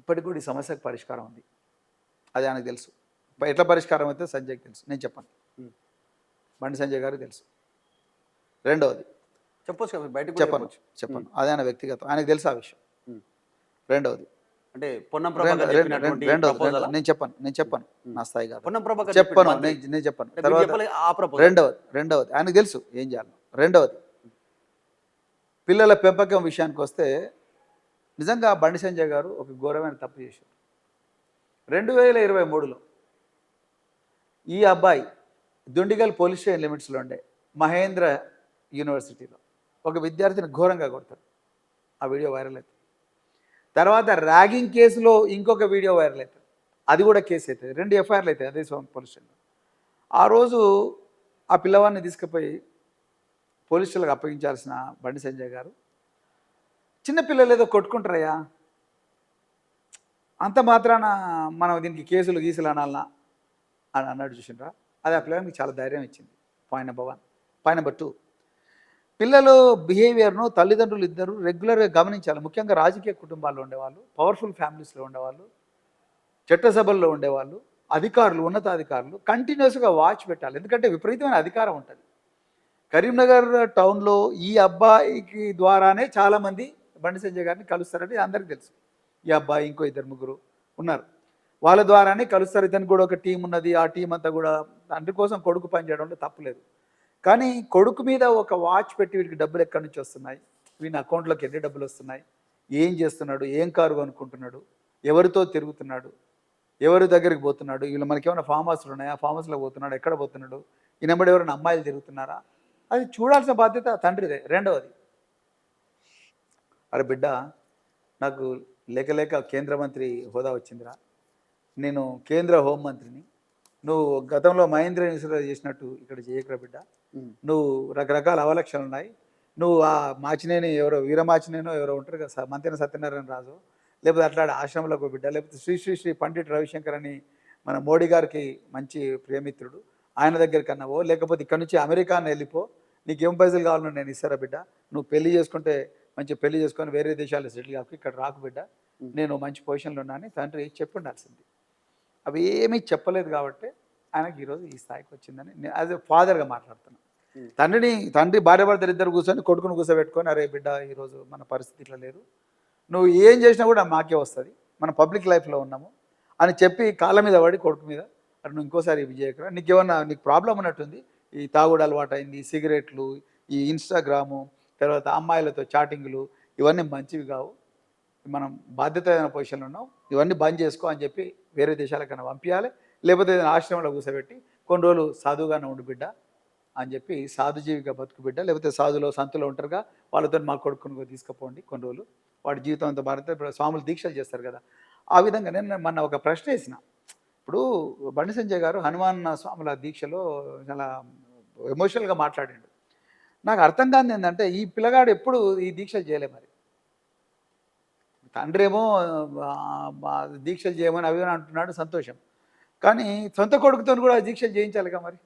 ఇప్పటికి కూడా ఈ సమస్యకు పరిష్కారం ఉంది. అది ఆయనకు తెలుసు. ఎట్లా పరిష్కారం అయితే సంజయ్కి తెలుసు, నేను చెప్పను. బండి సంజయ్ గారికి తెలుసు. రెండవది చెప్పొచ్చు కదా బయటకు చెప్పను అది ఆయన వ్యక్తిగతం, ఆయనకు తెలుసు ఆ విషయం. రెండవది అంటే పొన్నం ప్రభాకర్ చెప్పినటువంటి ప్రపోజల్ నేను చెప్పను నా స్థాయి కాదు, పొన్నం ప్రభాకర్ చెప్పను, నేను చెప్పను. తర్వాత రెండవది ఆయనకు తెలుసు ఏం చేయాలి. రెండవది పిల్లల పెంపకం విషయానికి వస్తే నిజంగా బండి సంజయ్ గారు ఒక ఘోరమైన తప్పు చేశారు. 2023లో ఈ అబ్బాయి దుండిగల్ పోలీస్ స్టేషన్ లిమిట్స్లో ఉండే మహేంద్ర యూనివర్సిటీలో ఒక విద్యార్థిని ఘోరంగా కొడతాడు. ఆ వీడియో వైరల్ అవుతుంది. తర్వాత ర్యాగింగ్ కేసులో ఇంకొక వీడియో వైరల్ అవుతుంది, అది కూడా కేసు అవుతుంది. 2 ఎఫ్ఐఆర్లు అవుతాయి అదే పోలీస్ స్టేషన్లో. ఆ రోజు ఆ పిల్లవాడిని తీసుకుపోయి పోలీస్ స్టేషన్లకు అప్పగించాల్సిన బండి సంజయ్ గారు చిన్నపిల్లలు ఏదో కొట్టుకుంటారయ్యా, అంత మాత్రాన మనం దీనికి కేసులు గీసులు అనాలనా అని అన్నాడు. చూసిండ్రా, అది ఆ పిల్లలకి చాలా ధైర్యం ఇచ్చింది. Point number 1. పాయింట్ నెంబర్ 2, పిల్లలు బిహేవియర్ను తల్లిదండ్రులు ఇద్దరు రెగ్యులర్గా గమనించాలి. ముఖ్యంగా రాజకీయ కుటుంబాల్లో ఉండేవాళ్ళు, పవర్ఫుల్ ఫ్యామిలీస్లో ఉండేవాళ్ళు, చట్టసభల్లో ఉండేవాళ్ళు, అధికారులు, ఉన్నతాధికారులు కంటిన్యూస్గా వాచ్ పెట్టాలి. ఎందుకంటే విపరీతమైన అధికారం ఉంటుంది. కరీంనగర్ టౌన్లో ఈ అబ్బాయికి ద్వారానే చాలామంది బండి సంజయ్ గారిని కలుస్తారని అందరికీ తెలుసు. ఈ అబ్బాయి ఇంకో 2-3 ఉన్నారు, వాళ్ళ ద్వారానే కలుస్తారు. ఇతనికి కూడా ఒక టీం ఉన్నది. ఆ టీం అంతా కూడా తండ్రి కోసం కొడుకు పనిచేయడంలో తప్పులేదు. కానీ కొడుకు మీద ఒక వాచ్ పెట్టి వీడికి డబ్బులు ఎక్కడి నుంచి వస్తున్నాయి, వీని అకౌంట్లోకి ఎన్ని డబ్బులు వస్తున్నాయి, ఏం చేస్తున్నాడు, ఏం కారు కొనుక్కుంటున్నాడు, ఎవరితో తిరుగుతున్నాడు, ఎవరి దగ్గరికి పోతున్నాడు, వీళ్ళు మనకేమైనా ఫామ్ హౌస్లు ఉన్నాయా, ఫామ్ హౌస్లో పోతున్నాడు, ఎక్కడ పోతున్నాడు, ఈనబడి ఎవరైనా అమ్మాయిలు తిరుగుతున్నారా, అది చూడాల్సిన బాధ్యత తండ్రిదే. రెండవది, అరే బిడ్డ, నాకు లేక కేంద్ర మంత్రి హోదా వచ్చిందిరా, నేను కేంద్ర హోంమంత్రిని, నువ్వు గతంలో మహేంద్ర యూనివర్సిటీలో చేసినట్టు ఇక్కడ చేయకురా బిడ్డ, నువ్వు రకరకాల అవలక్షణలు ఉన్నాయి, నువ్వు ఆ మాచినేని ఎవరో వీరమాచినేనో ఎవరో ఉంటారు కదా, మంత్రి సత్యనారాయణ రాజు, లేకపోతే అట్లాంటి ఆశ్రమంలో బిడ్డ, లేకపోతే శ్రీ పండిట్ రవిశంకర్ అని మన మోడీ గారికి మంచి ప్రియమిత్రుడు, ఆయన దగ్గరికి అన్నావో, లేకపోతే ఇక్కడ నుంచి అమెరికాని వెళ్ళిపో, నీకు ఏం పైసలు కావాలో నేను ఇస్తారా బిడ్డ, నువ్వు పెళ్లి చేసుకుంటే మంచి పెళ్లి చేసుకొని వేరే దేశాల్లో సెటిల్ కాకు, ఇక్కడ రాకు బిడ్డ, నేను మంచి పొజిషన్లో ఉన్నానని తండ్రి చెప్పి ఉండాల్సింది. అవి ఏమీ చెప్పలేదు కాబట్టి ఆయనకి ఈరోజు ఈ స్థాయికి వచ్చిందని నేను యాజ్ ఎ ఫాదర్గా మాట్లాడుతున్నాను. తండ్రి భార్యాభర్తలు ఇద్దరు కూర్చొని కొడుకును కూర్చోబెట్టుకొని, అరే బిడ్డ ఈరోజు మన పరిస్థితి ఇట్లా లేదు, నువ్వు ఏం చేసినా కూడా మాకే వస్తుంది, మనం పబ్లిక్ లైఫ్లో ఉన్నాము అని చెప్పి కాళ్ళ మీద పడి కొడుకు మీద, అరే నువ్వు ఇంకోసారి ఇవి చేయకురా, నీకు ప్రాబ్లం ఉన్నట్టుంది, ఈ తాగుడు అలవాటు అయింది, సిగరెట్లు, ఈ ఇన్స్టాగ్రాము, తర్వాత అమ్మాయిలతో చాటింగ్లు, ఇవన్నీ మంచివి కావు, మనం బాధ్యతమైన పొజిషన్లో ఉన్నాం, ఇవన్నీ బంద్ చేసుకో అని చెప్పి వేరే దేశాలకన్నా పంపించాలి, లేకపోతే ఏదైనా ఆశ్రమంలో కూర్చోబెట్టి కొన్ని రోజులు సాధువుగానే ఉండు బిడ్డ అని చెప్పి, సాధుజీవిగా బతుకు బిడ్డ, లేకపోతే సంతులో ఉంటారుగా, వాళ్ళతో మా కొడుకుని తీసుకుపోండి కొన్ని రోజులు, వాడి జీవితం అంతా భారత. ఇప్పుడు స్వాములు దీక్షలు చేస్తారు కదా, ఆ విధంగా నేను మొన్న ఒక ప్రశ్న వేసిన. ఇప్పుడు బండి సంజయ్ గారు హనుమాన్ స్వాముల దీక్షలో చాలా ఎమోషనల్గా మాట్లాడిండు. నాకు అర్థం కాదు ఏంటంటే, ఈ పిల్లగాడు ఎప్పుడు ఈ దీక్షలు చేయలే. మరి తండ్రి ఏమో దీక్షలు చేయమని అవి అంటున్నాడు, సంతోషం, కానీ సొంత కొడుకుతో కూడా దీక్షలు చేయించాలిగా. మరి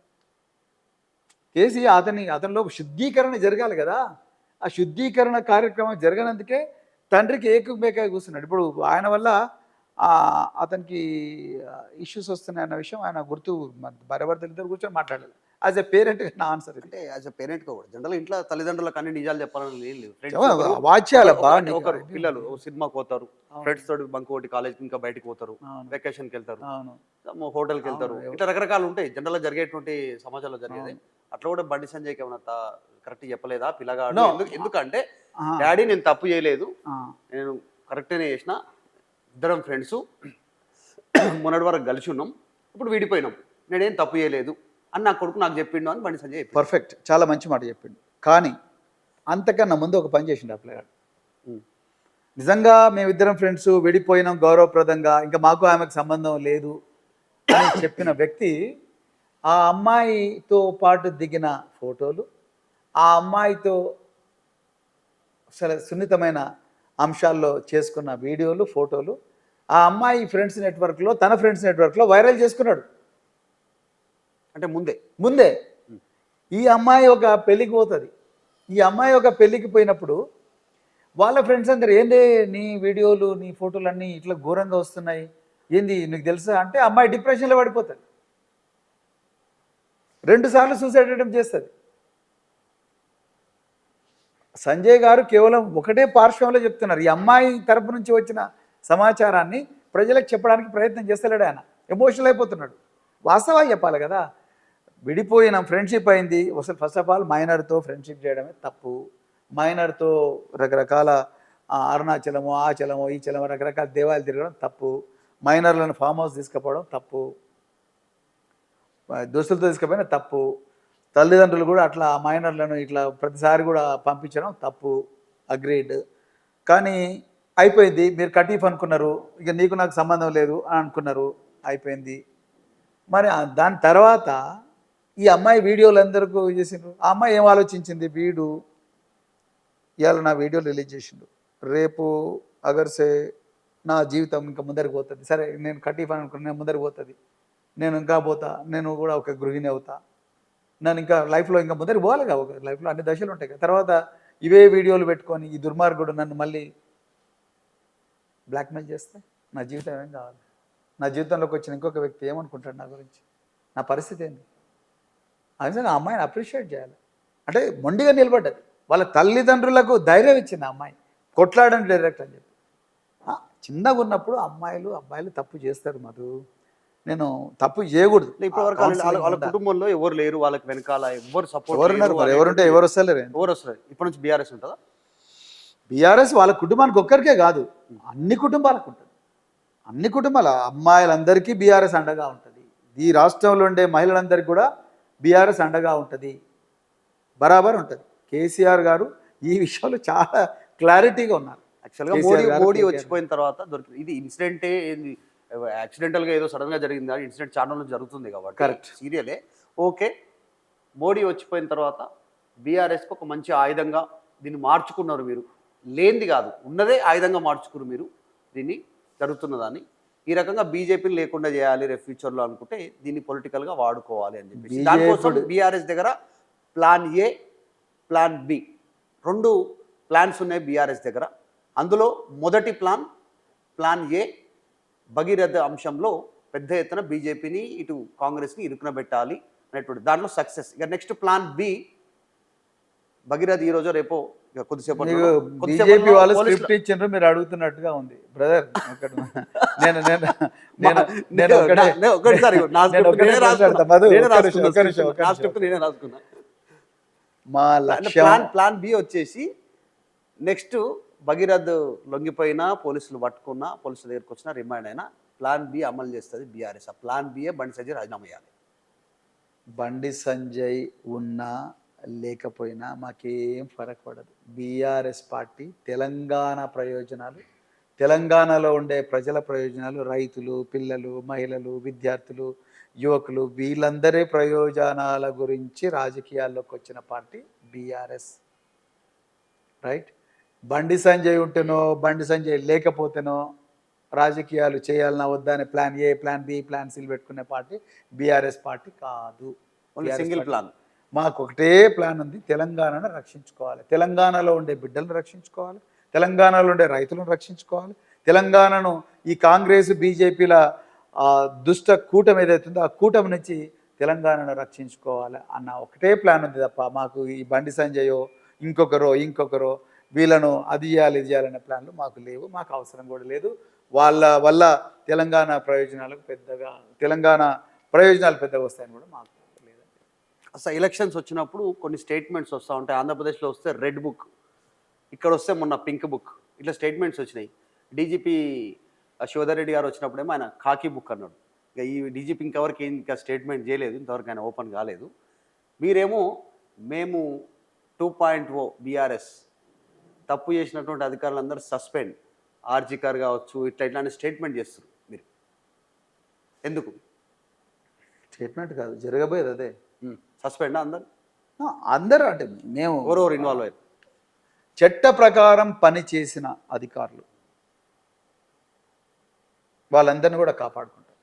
చేసి అతనిలో శుద్ధీకరణ జరగాలి కదా. ఆ శుద్ధీకరణ కార్యక్రమం జరగనందుకే తండ్రికి ఏకమేక కూర్చున్నాడు. ఇప్పుడు ఆయన వల్ల అతనికి ఇష్యూస్ వస్తున్నాయన్న విషయం ఆయన గుర్తు, భార్యాభర్తలు ఇద్దరు కూర్చొని మాట్లాడాలి. యాజ్ ఎ పేరెంట్ నా ఆన్సర్ అంటే, యాజ్ ఎ పేరెంట్గా కూడా జనరల్ ఇంట్లో తల్లిదండ్రులకు అన్ని నిజాలు చెప్పాలని లేదు. ఒకరు పిల్లలు సినిమాకి పోతారు, ఫ్రెండ్స్ తోటి బంక్ ఒకటి కాలేజ్కి ఇంకా బయటకు పోతారు, వెకేషన్కి వెళ్తారు, హోటల్కి వెళ్తారు, ఇట్లా రకరకాలు ఉంటాయి జనరల్గా జరిగేటువంటి సమాజంలో జరిగేది. అట్లా కూడా బండి సంజయ్కి ఏమన్నా కరెక్ట్ చెప్పలేదా పిల్లగాడు? ఎందుకంటే డాడీ నేను తప్పు చేయలేదు, నేను కరెక్ట్గానే చేసిన, ఇద్దరం ఫ్రెండ్స్ మొన్నటి వరకు కలిసి ఉన్నాం, ఇప్పుడు విడిపోయినాం, నేనేం తప్పు చేయలేదు అని నా కొడుకు నాకు చెప్పిండు అని బండి సంజయ్. పర్ఫెక్ట్, చాలా మంచి మాట చెప్పిండు. కానీ అంతకన్నా ముందు ఒక పని చేసిండు ఆ పిల్లగాడు. నిజంగా మేమిద్దరం ఫ్రెండ్స్ విడిపోయినాం గౌరవప్రదంగా, ఇంకా మాకు ఆమెకు సంబంధం లేదు అని చెప్పిన వ్యక్తి ఆ అమ్మాయితో పాటు దిగిన ఫోటోలు, ఆ అమ్మాయితో సున్నితమైన అంశాల్లో చేసుకున్న వీడియోలు, ఫోటోలు ఆ అమ్మాయి ఫ్రెండ్స్ నెట్వర్క్లో, తన ఫ్రెండ్స్ నెట్వర్క్లో వైరల్ చేసుకున్నాడు. అంటే ముందే ఈ అమ్మాయి ఒక పెళ్ళికి పోతుంది. ఈ అమ్మాయి ఒక పెళ్ళికి పోయినప్పుడు వాళ్ళ ఫ్రెండ్స్ అందరు ఏంది నీ వీడియోలు నీ ఫోటోలు అన్నీ ఇట్లా ఘోరంగా వస్తున్నాయి, ఏంది నీకు తెలుసా అంటే అమ్మాయి డిప్రెషన్లో పడిపోతుంది, 2 సార్లు సూసైడ్ అటెంప్ట్ చేస్తుంది. సంజయ్ గారు కేవలం ఒకటే పార్శ్వంలో చెప్తున్నారు. ఈ అమ్మాయి తరపు నుంచి వచ్చిన సమాచారాన్ని ప్రజలకు చెప్పడానికి ప్రయత్నం చేస్తలేడు. ఆయన ఎమోషనల్ అయిపోతున్నాడు. వాస్తవాలు చెప్పాలి కదా. విడిపోయిన ఫ్రెండ్షిప్ అయింది. అసలు ఫస్ట్ ఆఫ్ ఆల్ మైనర్తో ఫ్రెండ్షిప్ చేయడమే తప్పు. మైనర్తో రకరకాల అరుణాచలమో ఆ చలమో ఈ చలమో రకరకాల దేవాలయాలు తిరగడం తప్పు. మైనర్లను ఫామ్ హౌస్ తీసుకుపోవడం తప్పు. దోస్తులతో తీసుకుపోయినా తప్పు. తల్లిదండ్రులు కూడా అట్లా మైనర్లను ఇట్లా ప్రతిసారి కూడా పంపించడం తప్పు. అగ్రీడ్. కానీ అయిపోయింది. మీరు కటీఫ్ అనుకున్నారు, ఇక నీకు నాకు సంబంధం లేదు అని అనుకున్నారు, అయిపోయింది. మరి దాని తర్వాత ఈ అమ్మాయి వీడియోలు అందరికీ చేసిండ్రు. ఆ అమ్మాయి ఏం ఆలోచించింది, వీడు ఇవాళ నా వీడియోలు రిలీజ్ చేసిండు, రేపు అగర్సే నా జీవితం ఇంకా ముందరికి పోతుంది, సరే నేను కటీఫ్ అనుకున్నా నేను ముందరికి పోతుంది, నేను ఇంకా పోతా, నేను కూడా ఒక గృహిణి అవుతా, నన్ను ఇంకా లైఫ్లో ఇంకా ముందరికి పోవాలి కదా, ఒక లైఫ్లో అన్ని దశలు ఉంటాయి కదా. తర్వాత ఇవే వీడియోలు పెట్టుకొని ఈ దుర్మార్గుడు నన్ను మళ్ళీ బ్లాక్మెయిల్ చేస్తే నా జీవితం ఏం కావాలి? నా జీవితంలోకి వచ్చిన ఇంకొక వ్యక్తి ఏమనుకుంటాడు నా గురించి? నా పరిస్థితి ఏంటి? నిజంగా ఆ అమ్మాయిని అప్రిషియేట్ చేయాలి. అంటే మొండిగా నిలబడ్డది. వాళ్ళ తల్లిదండ్రులకు ధైర్యం ఇచ్చింది ఆ అమ్మాయి, కొట్లాడండి డైరెక్ట్ అని చెప్పి. చిన్నగా ఉన్నప్పుడు అమ్మాయిలు అబ్బాయిలు తప్పు చేస్తారు మధు, నేను తప్పు చేయకూడదు. ఇప్పటివరకు వాళ్ళ కుటుంబంలో ఎవరు లేరు, వాళ్ళకి వెనకాల ఎవరు సపోర్ట్ ఎవరుంటే ఎవరు వస్తలేరు, ఎవరు వస్తారు? ఇప్పటి నుంచి బీఆర్ఎస్ ఉంటుందా? బీఆర్ఎస్ వాళ్ళ కుటుంబానికి ఒక్కరికే కాదు, అన్ని కుటుంబాలకు ఉంటుంది. అన్ని కుటుంబాల అమ్మాయిలందరికీ బీఆర్ఎస్ అండగా ఉంటుంది. ఈ రాష్ట్రంలో ఉండే మహిళలందరికీ కూడా బీఆర్ఎస్ అండగా ఉంటుంది, బరాబర్ ఉంటుంది. కేసీఆర్ గారు ఈ విషయంలో చాలా క్లారిటీగా ఉన్నారు. యాక్చువల్గా మోడీ వచ్చిపోయిన తర్వాత దొరికింది. ఇది ఇన్సిడెంటే ఏంది, యాక్సిడెంటల్గా ఏదో సడన్గా జరిగింది, ఇన్సిడెంట్ చాలా నుంచి జరుగుతుంది కాబట్టి కరెక్ట్, సీరియలే. ఓకే, మోడీ వచ్చిపోయిన తర్వాత బీఆర్ఎస్కి ఒక మంచి ఆయుధంగా దీన్ని మార్చుకున్నారు మీరు. లేనిది కాదు, ఉన్నదే ఆయుధంగా మార్చుకున్నారు మీరు. దీన్ని జరుగుతున్నదాన్ని ఈ రకంగా బీజేపీని లేకుండా చేయాలి రేపు ఫ్యూచర్లో అనుకుంటే దీన్ని పొలిటికల్గా వాడుకోవాలి అని చెప్పి దానికోసం బీఆర్ఎస్ దగ్గర plan A, plan B, 2 plans ఉన్నాయి బీఆర్ఎస్ దగ్గర. అందులో మొదటి ప్లాన్ ఏ భగీరథ అంశంలో పెద్ద ఎత్తున బీజేపీని ఇటు కాంగ్రెస్ని ఇరుకునబెట్టాలి అనేటువంటి దాంట్లో సక్సెస్. ఇక నెక్స్ట్ ప్లాన్ బి, భగీరథ ఈ రోజు రేపో కొద్దిసేపు బీజేపీ వాళ్ళు స్క్రిప్ట్ ఇచ్చిండ్రు, మీరు అడుగుతున్నట్టుగా ఉంది బ్రదర్. ప్లాన్ బి వచ్చేసి నెక్స్ట్ భగీరథ్ లొంగిపోయినా, పోలీసులు పట్టుకున్నా, పోలీసుల దగ్గరకు వచ్చినా, రిమైండ్ అయినా ప్లాన్ బి అమలు చేస్తుంది బీఆర్ఎస్. ఆ ప్లాన్ బిఏ బండి సంజయ్ రాజీనామా చేయాలి. బండి సంజయ్ ఉన్నా లేకపోయినా మాకేం ఫరక్ పడదు. బీఆర్ఎస్ పార్టీ తెలంగాణ ప్రయోజనాలు, తెలంగాణలో ఉండే ప్రజల ప్రయోజనాలు, రైతులు, పిల్లలు, మహిళలు, విద్యార్థులు, యువకులు, వీళ్ళందరి ప్రయోజనాల గురించి రాజకీయాల్లోకి వచ్చిన party BRS. Right. Bandi Sanjay ఉంటేనో Bandi Sanjay లేకపోతేనో రాజకీయాలు చేయాలన్నా వద్దా అని plan A, plan B, plan సిలు పెట్టుకునే పార్టీ బీఆర్ఎస్ పార్టీ కాదు. Single plan. మాకు ఒకటే ప్లాన్ ఉంది, తెలంగాణను రక్షించుకోవాలి, తెలంగాణలో ఉండే బిడ్డలను రక్షించుకోవాలి, తెలంగాణలో ఉండే రైతులను రక్షించుకోవాలి, తెలంగాణను ఈ కాంగ్రెస్ బీజేపీల దుష్ట కూటమి ఏదైతుందో ఆ కూటమి నుంచి తెలంగాణను రక్షించుకోవాలి అన్న ఒకటే ప్లాన్ ఉంది తప్ప మాకు ఈ బండి సంజయో ఇంకొకరో వీళ్ళను అది చేయాలి ఇది చేయాలనే ప్లాన్లు మాకు లేవు, మాకు అవసరం కూడా లేదు. వాళ్ళ వల్ల తెలంగాణ ప్రయోజనాలు పెద్దగా వస్తాయని కూడా మాకు లేదండి. అసలు ఎలక్షన్స్ వచ్చినప్పుడు కొన్ని స్టేట్మెంట్స్ వస్తూ ఉంటాయి. ఆంధ్రప్రదేశ్లో వస్తే రెడ్ బుక్, ఇక్కడ వస్తే మొన్న పింక్ బుక్, ఇట్లా స్టేట్మెంట్స్ వచ్చినాయి. డీజీపీ శివధర్ రెడ్డి గారు వచ్చినప్పుడేమో ఆయన ఖాకీ బుక్ అన్నాడు. ఇక ఈ డీజీపీ ఇంకెవరికి ఇంకా స్టేట్మెంట్ చేయలేదు, ఇంతవరకు ఆయన ఓపెన్ కాలేదు. మీరేమో మేము 2.0 బీఆర్ఎస్ తప్పు చేసినటువంటి అధికారులందరూ సస్పెండ్, ఆర్జికర్ కావచ్చు, ఇట్లాంటి స్టేట్మెంట్ చేస్తారు. మీరు ఎందుకు? స్టేట్మెంట్ కాదు, జరగబోయేది అదే. సస్పెండ్ అందరూ అంటే మేము ఎవరెవరు ఇన్వాల్వ్ అయ్యారు? చట్ట ప్రకారం పని చేసిన అధికారులు వాళ్ళందరినీ కూడా కాపాడుకుంటారు.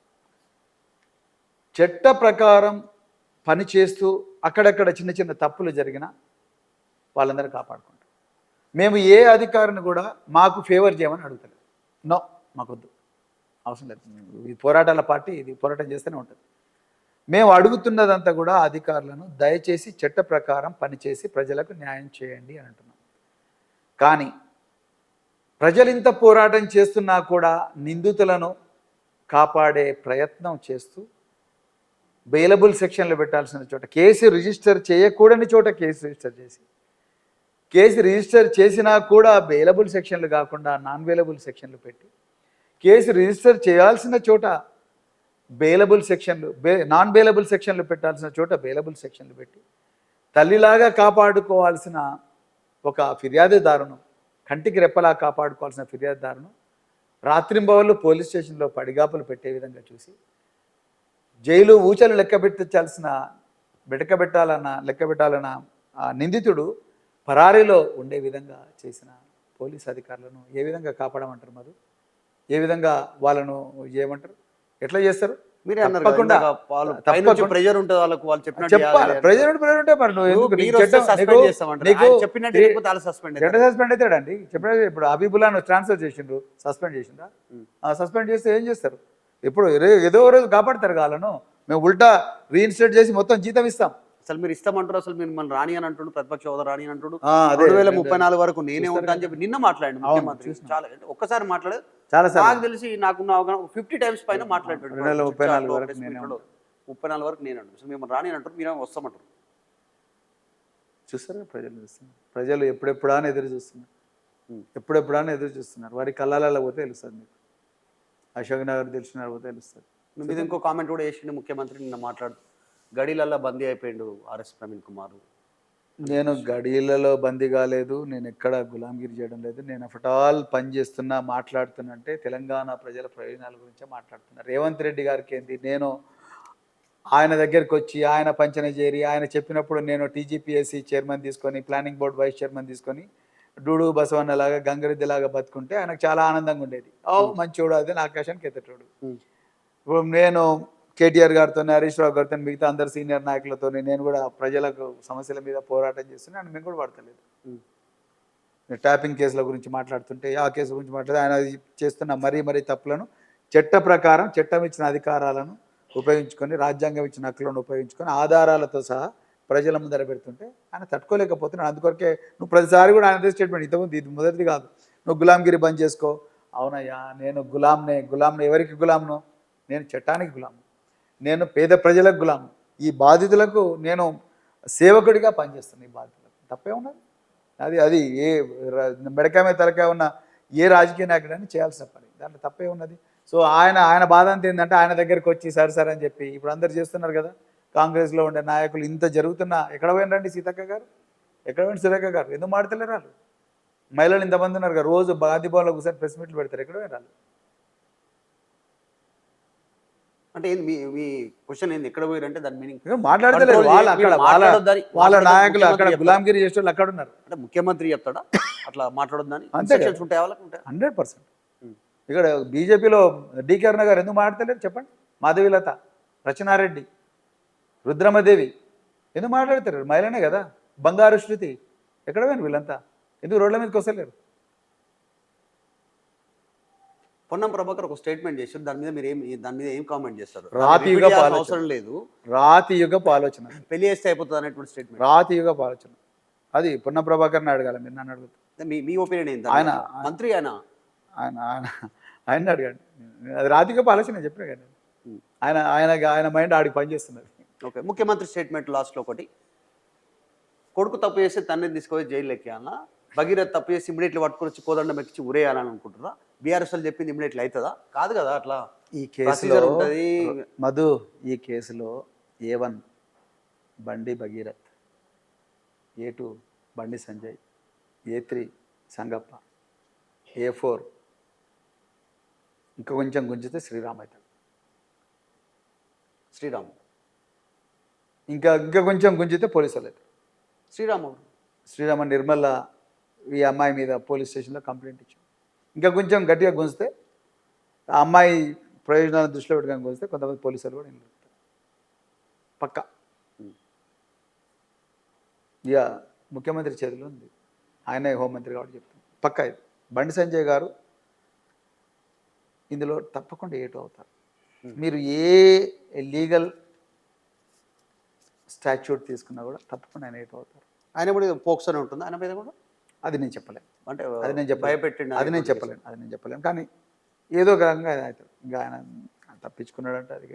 చట్ట ప్రకారం పని చేస్తూ అక్కడక్కడ చిన్న చిన్న తప్పులు జరిగినా వాళ్ళందరూ కాపాడుకుంటారు. మేము ఏ అధికారిని కూడా మాకు ఫేవర్ చేయమని అడుగుతలేదు. నో, మాకొద్దు, అవసరం లేదు. ఇది పోరాటాల పార్టీ, ఇది పోరాటం చేస్తూనే ఉంటుంది. మేము అడుగుతున్నదంతా కూడా అధికారులను దయచేసి చట్ట ప్రకారం పనిచేసి ప్రజలకు న్యాయం చేయండి అని అంటున్నాం. కానీ ప్రజలు ఇంత పోరాటం చేస్తున్నా కూడా నిందితులను కాపాడే ప్రయత్నం చేస్తూ బెయిలబుల్ సెక్షన్లు పెట్టాల్సిన చోట, కేసు రిజిస్టర్ చేయకూడని చోట కేసు రిజిస్టర్ చేసి, కేసు రిజిస్టర్ చేసినా కూడా బెయిలబుల్ సెక్షన్లు కాకుండా నాన్ బెయిలబుల్ సెక్షన్లు పెట్టి, కేసు రిజిస్టర్ చేయాల్సిన చోట బెయిలబుల్ సెక్షన్లు, నాన్ బెయిలబుల్ సెక్షన్లు పెట్టాల్సిన చోట బెయిలబుల్ సెక్షన్లు పెట్టి, తల్లిలాగా కాపాడుకోవాల్సిన ఒక ఫిర్యాదుదారును, కంటికి రెప్పలా కాపాడుకోవాల్సిన ఫిర్యాదుదారును రాత్రింబవళ్ళు పోలీస్ స్టేషన్లో పడిగాపులు పెట్టే విధంగా చూసి, జైలు ఊచలు లెక్క పెట్టాలన్న నిందితుడు పరారీలో ఉండే విధంగా చేసిన పోలీస్ అధికారులను ఏ విధంగా కాపాడమంటారు? మరి ఏ విధంగా వాళ్ళను ఏమంటారు, ఎట్లా చేస్తారు? మీరే అన్నారు ప్రెజర్ ఉంటుంది వాళ్ళకు, వాళ్ళు చెప్పాలి. ప్రెజర్ ఉంటే మరి నువ్వు సస్పెండ్ అవుతాడండి. చెప్పిన ఇప్పుడు హబీబుల్లాను ట్రాన్స్ఫర్ చేసిండ్రు, సస్పెండ్ చేసిండ్రా? సస్పెండ్ చేస్తే ఏం చేస్తారు? ఇప్పుడు ఏదో రోజు కాపాడతారు వాళ్ళను. మేము ఉల్టా రీఇన్స్టేట్ చేసి మొత్తం జీతం ఇస్తాం. అసలు మీరు ఇస్తామంటారు, అసలు మీరు మన రాణి అని అంటుండు, ప్రతిపక్ష హోదా రాణి అని అంటుండు. 2034 వరకు నేనే ఉంటా అని చెప్పి నిన్న మాట్లాడండి ముఖ్యమంత్రి. చాలా ఒక్కసారి మాట్లాడేది చాలా నాకు తెలిసి నాకున్న 50 times పైన మాట్లాడాడు. 34 వరకు నేను అసలు మేము రాణి అని అంటారు, మీరేమో వస్తామంటారు. చూస్తారు, ప్రజలు చూస్తున్నారు. ప్రజలు ఎప్పుడెప్పుడా అని ఎదురు చూస్తున్నారు. వారి కళ్ళాలలో పోతే తెలుస్తుంది మీకు. అశోక్ నగర్ తెలిసిన పోతే తెలుస్తుంది. మీద ఇంకో కామెంట్ కూడా వేసిండు ముఖ్యమంత్రి నిన్న మాట్లాడుతూ, గడిలల్లో బందీ అయిపోయిండు ఆర్ఎస్ ప్రవీణ్ కుమార్. నేను గడిలలో బందీ కాలేదు, నేను ఎక్కడ గులాంగిరి చేయడం లేదు. నేను అఫ్ ఆల్ పనిచేస్తున్నా, మాట్లాడుతున్నా అంటే తెలంగాణ ప్రజల ప్రయోజనాల గురించే మాట్లాడుతున్నా. రేవంత్ రెడ్డి గారికి ఏంది, నేను ఆయన దగ్గరికి వచ్చి ఆయన పంచన చేరి ఆయన చెప్పినప్పుడు నేను టీజీపీఎస్సీ చైర్మన్ తీసుకొని, ప్లానింగ్ బోర్డు వైస్ చైర్మన్ తీసుకొని డూడు బసవన్నలాగా గంగరెద్దిలాగా బతుకుంటే ఆయనకు చాలా ఆనందంగా ఉండేది. మంచోడు, అదే ఆకాశానికి ఎత్తటోడు. ఇప్పుడు నేను కేటీఆర్ గారితో, హరీష్ రావు గారితో, మిగతా అందరు సీనియర్ నాయకులతో నేను కూడా ప్రజలకు సమస్యల మీద పోరాటం చేస్తున్నాను. మేము కూడా పడతలేదు. ట్యాపింగ్ కేసుల గురించి మాట్లాడుతుంటే, ఆ కేసు గురించి మాట్లాడితే ఆయన చేస్తున్న మరీ తప్పులను చట్ట ప్రకారం చట్టం ఇచ్చిన అధికారాలను ఉపయోగించుకొని, రాజ్యాంగం ఇచ్చిన హక్కులను ఉపయోగించుకొని, ఆధారాలతో సహా ప్రజల ముందర పెడుతుంటే ఆయన తట్టుకోలేకపోతున్నాడు. అందుకొరకే నువ్వు ప్రతిసారి కూడా ఆయన స్టేట్మెంట్, ఇంతకుముందు ఇది మొదటిది కాదు, నువ్వు గులాంగిరి బంద్ చేసుకో. అవునయ్యా, నేను గులాంనే. ఎవరికి గులాంను? నేను చట్టానికి గులాము, నేను పేద ప్రజలకు గులాము. ఈ బాధితులకు నేను సేవకుడిగా పనిచేస్తాను. ఈ బాధితులకు తప్పే ఉన్నది. అది ఏ మెడకాయ తలకాయ ఉన్న ఏ రాజకీయ నాయకుడని చేయాల్సిన పని, దాంట్లో తప్పే ఉన్నది. సో ఆయన బాధ అంత ఏంటంటే ఆయన దగ్గరికి వచ్చి సరే అని చెప్పి ఇప్పుడు అందరు చేస్తున్నారు కదా. కాంగ్రెస్లో ఉండే నాయకులు ఇంత జరుగుతున్నా ఎక్కడ పోయినరండి? సీతక్క గారు ఎక్కడ పోయిన? సురేఖ గారు ఎందుకు మాడతలేరు? వాళ్ళు మహిళలు ఇంతమంది ఉన్నారు కదా, రోజు గాంధీ భవన్లో ఒకసారి ప్రెస్ మీట్లు పెడతారు. ఎక్కడ పోయిన వాళ్ళు? అంటే మీ క్వశ్చన్ ఏంది, ఎక్కడ పోయారంటే దాని మీనింగ్ మాట్లాడతలేరు. వాళ్ళ నాయకులు అక్కడ గులాంగిరి చేసే వాళ్ళు అక్కడ ఉన్నారు. అంటే ముఖ్యమంత్రి చెప్తాడా అట్లా మాట్లాడొద్దని? అంతే, 100%. ఇక్కడ బీజేపీలో డికే అరుణ గారు ఎందుకు మాట్లాడతలేరు చెప్పండి? మాధవీలత, రచనారెడ్డి, రుద్రమదేవి ఎందుకు మాట్లాడతారు? మహిళనే కదా. బంగారు శృతి ఎక్కడ పోయిన వీళ్ళంతా? ఎందుకు రోడ్ల మీదకి వస్తలేరు? పొన్నం ప్రభాకర్ ఒక స్టేట్మెంట్ చేశారు, దాని మీద ఏం కామెంట్ చేస్తారు? అవసరం లేదు, రాతియుగపు ఆలోచన. పెళ్లి చేస్తే అయిపోతుంది అనేటువంటి స్టేట్మెంట్, రాతియుగపు ఆలోచన. అది పొన్నం ప్రభాకర్ని అడగాలి, మీరు నన్ను అడుగుతా. మీ ఒపీనియన్ ఏంటి? ఆయన మంత్రి ఆయన అడగండి. అది రాతియుగపు ఆలోచన చెప్పిన కానీ ఆయన మైండ్ ఆడికి పనిచేస్తున్నది. ఓకే, ముఖ్యమంత్రి స్టేట్మెంట్ లాస్ట్లో ఒకటి, కొడుకు తప్పు చేస్తే తండ్రిని తీసుకొని జైలు ఎక్కేయాలన్నా, భగీరథ్ తప్పు చేసి ఇమీడియట్లీ పట్టుకొని వచ్చి కోదండం ఎక్కించి ఉరేయాలని అనుకుంటున్నా. బీఆర్ఎస్ వాళ్ళు చెప్పింది ఇమీడియట్లీ అవుతుందా? కాదు కదా. అట్లా ఈ కేసులో మధు, ఈ కేసులో A1 బండి Bhagirath, A2 Bandi Sanjay, A3 Sangappa, A4 ఇంకా కొంచెం గుంజితే శ్రీరామ్ అవుతాడు. ఇంకా కొంచెం గుంజితే పోలీసులు అవుతారు. శ్రీరామ నిర్మల ఈ అమ్మాయి మీద పోలీస్ స్టేషన్లో కంప్లైంట్ ఇచ్చాం. ఇంకా కొంచెం గట్టిగా గుంజితే, ఆ అమ్మాయి ప్రయోజనాలను దృష్టిలో పెట్టుకొని గుంజితే కొంతమంది పోలీసులు కూడా నిలబడతారు పక్కా. ఇక ముఖ్యమంత్రి చేతిలో ఉంది. ఆయనే హోంమంత్రి కాబట్టి చెప్తాను పక్కా ఇది. బండి సంజయ్ గారు ఇందులో తప్పకుండా ఏటు అవుతారు. మీరు ఏ లీగల్ స్టాచ్యూట్ తీసుకున్నా కూడా తప్పకుండా ఆయన ఏటు అవుతారు. ఆయన కూడా పోక్సోనే ఉంటుంది ఆయన మీద కూడా. అది నేను చెప్పలేను, అంటే అది నేను చెప్పలేను, భయపెట్టిండు అది నేను చెప్పలేను, అది నేను చెప్పలేను. కానీ ఏదో ఒక రకంగా ఆయన అవుతారు. ఇంకా ఆయన తప్పించుకున్నాడంటే అది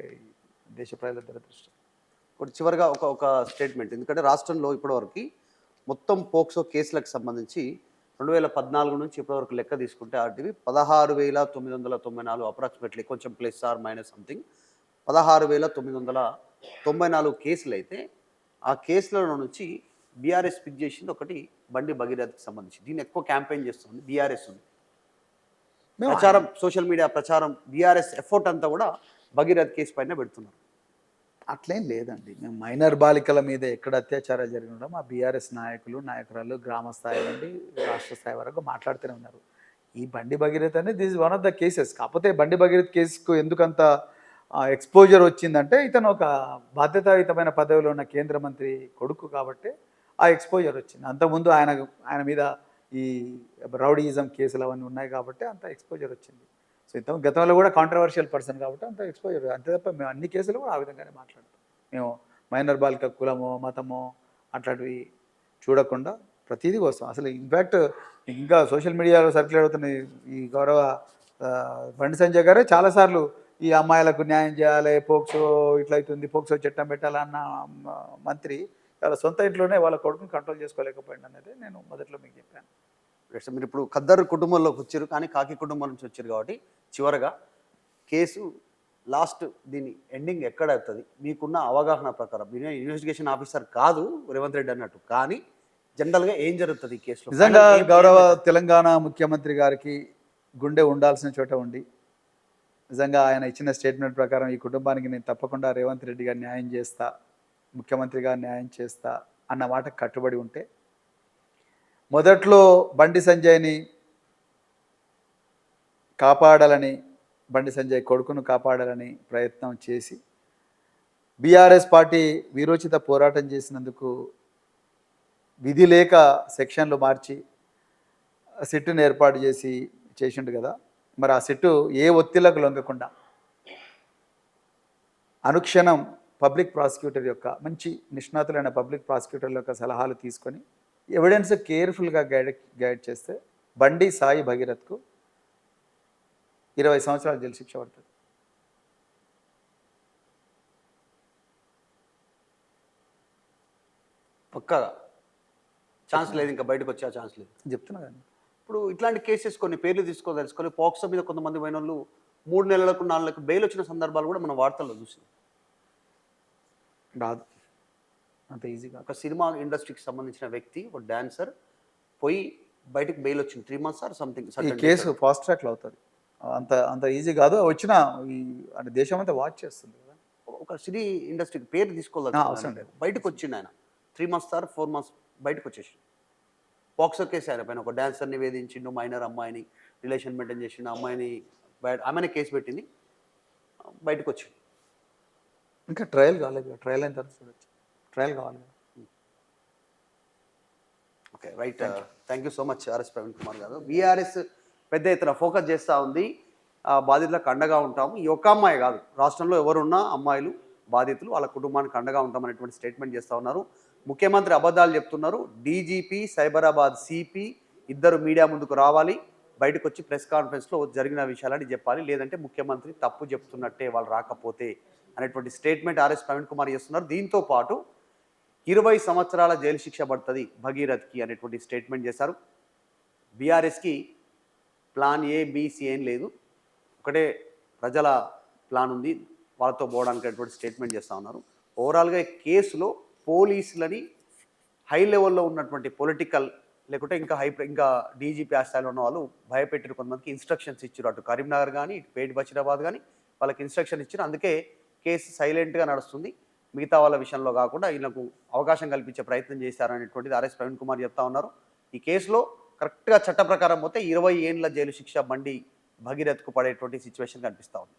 దేశ ప్రజల దురదృష్టం. ఇప్పుడు చివరిగా ఒక స్టేట్మెంట్, ఎందుకంటే రాష్ట్రంలో ఇప్పటివరకు మొత్తం పోక్సో కేసులకు సంబంధించి 2014 నుంచి ఇప్పటివరకు లెక్క తీసుకుంటే ఆర్టీవీ 16,994 అప్రాక్సిమేట్లీ, కొంచెం ప్లస్ ఆర్ మైనస్ సంథింగ్ 16,994 కేసులు అయితే ఆ కేసులలో నుంచి బీఆర్ఎస్ పిక్ చేసింది ఒకటి బండి భగీరథకి సంబంధించి. దీన్ని ఎక్కువ క్యాంపెయిన్ చేస్తుంది బీఆర్ఎస్ ఉంది. ప్రచారం, సోషల్ మీడియా ప్రచారం, బీఆర్ఎస్ ఎఫర్ట్ అంతా కూడా భగీరథ్ కేసు పైన పెడుతున్నారు. అట్లేం లేదండి. మేము మైనర్ బాలికల మీద ఎక్కడ అత్యాచారాలు జరిగినా మా బీఆర్ఎస్ నాయకులు నాయకురాలు గ్రామ స్థాయి నుండి రాష్ట్ర స్థాయి వరకు మాట్లాడుతూనే ఉన్నారు. ఈ బండి భగీరథ్ అనేది this one of the cases. కాకపోతే బండి భగీరథ్ కేసుకు ఎందుకంత ఎక్స్పోజర్ వచ్చిందంటే ఇతను ఒక బాధ్యతాయుతమైన పదవిలో ఉన్న కేంద్ర మంత్రి కొడుకు కాబట్టి ఆ ఎక్స్పోజర్ వచ్చింది. అంతకుముందు ఆయన మీద ఈ రౌడీయిజం కేసులు అవన్నీ ఉన్నాయి కాబట్టి అంత ఎక్స్పోజర్ వచ్చింది. సో ఇంత గతంలో కూడా కాంట్రవర్షియల్ పర్సన్ కాబట్టి అంత ఎక్స్పోజర్. అంతే తప్ప మేము అన్ని కేసులు కూడా ఆ విధంగానే మాట్లాడతాం. మేము మైనర్ బాలిక కులమో మతమో అట్లాంటివి చూడకుండా ప్రతిదీ వస్తాం. అసలు ఇన్ఫ్యాక్ట్ ఇంకా సోషల్ మీడియాలో సర్క్యులేట్ అవుతున్న ఈ గౌరవ బండి సంజయ్ గారే చాలాసార్లు ఈ అమ్మాయిలకు న్యాయం చేయాలి, పోక్సో ఇట్లయితుంది, పోక్సో చట్టం పెట్టాలన్న మంత్రి వాళ్ళ సొంత ఇంట్లోనే వాళ్ళ కొడుకుని కంట్రోల్ చేసుకోలేకపోయింది అనేది నేను మొదట్లో మీకు చెప్పాను. మీరు ఇప్పుడు ఖద్దర్ కుటుంబంలోకి వచ్చారు, కానీ కాకి కుటుంబం నుంచి వచ్చారు కాబట్టి చివరగా కేసు లాస్ట్ దీని ఎండింగ్ ఎక్కడ అవుతుంది మీకున్న అవగాహన ప్రకారం? మీరు ఇన్వెస్టిగేషన్ ఆఫీసర్ కాదు రేవంత్ రెడ్డి అన్నట్టు, కానీ జనరల్గా ఏం జరుగుతుంది ఈ కేసులో? నిజంగా గౌరవ తెలంగాణ ముఖ్యమంత్రి గారికి గుండె ఉండాల్సిన చోట ఉండి నిజంగా ఆయన ఇచ్చిన స్టేట్మెంట్ ప్రకారం ఈ కుటుంబానికి నేను తప్పకుండా రేవంత్ రెడ్డి గారు న్యాయం చేస్తా, ముఖ్యమంత్రిగా న్యాయం చేస్తా అన్న మాట కట్టుబడి ఉంటే మొదట్లో బండి సంజయ్ని కాపాడాలని, బండి సంజయ్ కొడుకును కాపాడాలని ప్రయత్నం చేసి బీఆర్ఎస్ పార్టీ వీరోచిత పోరాటం చేసినందుకు విధి లేక సెక్షన్లు మార్చి సిట్టును ఏర్పాటు చేసిండు కదా. మరి ఆ సిట్టు ఏ ఒత్తిళ్లకు లొంగకుండా అనుక్షణం పబ్లిక్ ప్రాసిక్యూటర్ యొక్క మంచి నిష్ణాతులైన పబ్లిక్ ప్రాసిక్యూటర్ల యొక్క సలహాలు తీసుకొని ఎవిడెన్స్ కేర్ఫుల్గా గైడ్ చేస్తే బండి సాయి భగీరథ్కు 20 సంవత్సరాల జైలు శిక్ష పడుతుంది. పక్కాగా ఛాన్స్ లేదు, ఇంకా బయటకు వచ్చే ఛాన్స్ లేదు చెప్తున్నా కానీ. ఇప్పుడు ఇట్లాంటి కేసెస్ కొన్ని పేర్లు తెలుసుకొని పోక్సో మీద కొంతమంది పోయిన వాళ్ళు 3 నెలలకు 4 నెలలకు బెయిల్ వచ్చిన సందర్భాలు కూడా మనం వార్తల్లో చూసాం. రాదు అంత ఈజీగా. ఒక సినిమా ఇండస్ట్రీకి సంబంధించిన వ్యక్తి, ఒక డాన్సర్ పోయి బయటకు బెయిల్ వచ్చింది 3 months ఆర్ సంథింగ్. ఈ కేసు ఫాస్ట్ ట్రాక్లో అవుతుంది, అంత ఈజీ కాదు. వచ్చిన అంటే దేశం అంతా వాచ్ చేస్తుంది కదా. ఒక సినీ ఇండస్ట్రీకి పేరు తీసుకోవాలి అవసరం లేదు. బయటకు వచ్చిండు ఆయన 3 months ఆర్ 4 months బయటకు వచ్చేసి పోక్సో కేసు ఆయన పైన ఒక డాన్సర్ని వేధించిండు, మైనర్ అమ్మాయిని రిలేషన్ మెయింటైన్ చేసిండు, అమ్మాయిని ఆమెనే కేసు పెట్టింది, బయటకు వచ్చిండు. ఇంకా ట్రయల్ కాలేదు, ట్రయల్ అయిన తర్వాత చూడొచ్చు. ట్రయల్ కావాలి. Okay right, thank you so much RS Praveen Kumar గారు. బీఆర్ఎస్ పెద్ద ఎత్తున ఫోకస్ చేస్తూ ఉంది, బాధితులకు అండగా ఉంటాము. ఈ ఒక్క అమ్మాయి కాదు, రాష్ట్రంలో ఎవరున్నా అమ్మాయిలు బాధితులు వాళ్ళ కుటుంబానికి అండగా ఉంటామనేటువంటి స్టేట్మెంట్ చేస్తూ ఉన్నారు. ముఖ్యమంత్రి అబద్ధాలు చెప్తున్నారు. డీజీపీ, సైబరాబాద్ సిపి ఇద్దరు మీడియా ముందుకు రావాలి, బయటకు వచ్చి ప్రెస్ కాన్ఫరెన్స్లో జరిగిన విషయాలని చెప్పాలి, లేదంటే ముఖ్యమంత్రి తప్పు చెప్తున్నట్టే వాళ్ళు రాకపోతే అనేటువంటి స్టేట్మెంట్ ఆర్ఎస్ ప్రవీణ్ కుమార్ చేస్తున్నారు. దీంతో పాటు 20 సంవత్సరాల జైలు శిక్ష పడుతుంది భగీరథ్కి అనేటువంటి స్టేట్మెంట్ చేశారు. బీఆర్ఎస్కి ప్లాన్ ఏ బీసీ ఏం లేదు, ఒకటే ప్రజల ప్లాన్ ఉంది, వాళ్ళతో పోవడానికి అనేటువంటి స్టేట్మెంట్ చేస్తూ ఉన్నారు. ఓవరాల్గా ఈ కేసులో పోలీసులని హై లెవెల్లో ఉన్నటువంటి పొలిటికల్ లేకుంటే ఇంకా డీజీపీ స్థాయిలో ఉన్న వాళ్ళు భయపెట్టిన కొంతమందికి ఇన్స్ట్రక్షన్స్ ఇచ్చారు. అటు కరీంనగర్ కానీ ఇటు పేట్ బషీరాబాద్ కానీ వాళ్ళకి ఇన్స్ట్రక్షన్ ఇచ్చారు. అందుకే కేసు సైలెంట్గా నడుస్తుంది. మిగతా వాళ్ళ విషయంలో కాకుండా వీళ్ళకు అవకాశం కల్పించే ప్రయత్నం చేశారు అనేటువంటిది ఆర్ఎస్ ప్రవీణ్ కుమార్ చెప్తా ఉన్నారు. ఈ కేసులో కరెక్ట్గా చట్ట ప్రకారం పోతే 20 ఏళ్ళ జైలు శిక్ష బండి భగీరథ్కు పడేటువంటి సిచ్యువేషన్ కనిపిస్తూ ఉంది.